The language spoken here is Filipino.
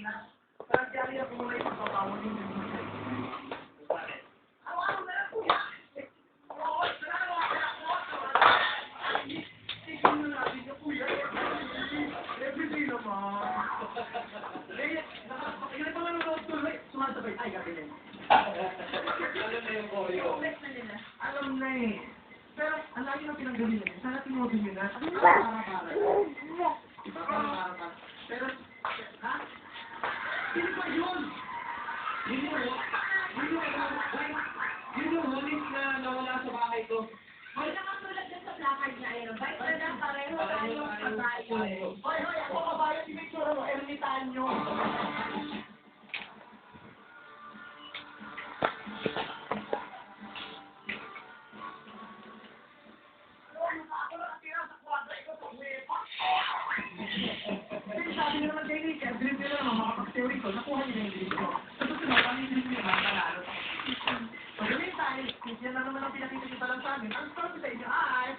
Parang kaya kung may pagpapawa din yung bakit? Araw-araw na lang po yan! Oo, salamat! Tignan mo natin yung kuya. Everyday naman. Yung ito nanonood tuloy, sumasabay. Ay, gabi din. Alam na yung koyo. Alam na eh. Pero, ang lagi na pinanggabi na yun. Sana tinodin nyo na. Para-para. Para-para. Pero, ha? Sino ba yun? Yun yung hulis na nawala sa bahay ko. May nakasulat din sa placard na yun. Bye, pala pareho tayong kabayo. Hoy, ako kabayo, si Victor, ermitanyo. Sabi nyo naman kayo, drip nyo naman, makapag-theory ko, nakuha nyo na yung drip ko. Sa susunod, kami yung drip nyo naman, panalo. So, the meantime, yan na naman ang pinakita nyo pa lang sa amin. Ang story sa inyo ay,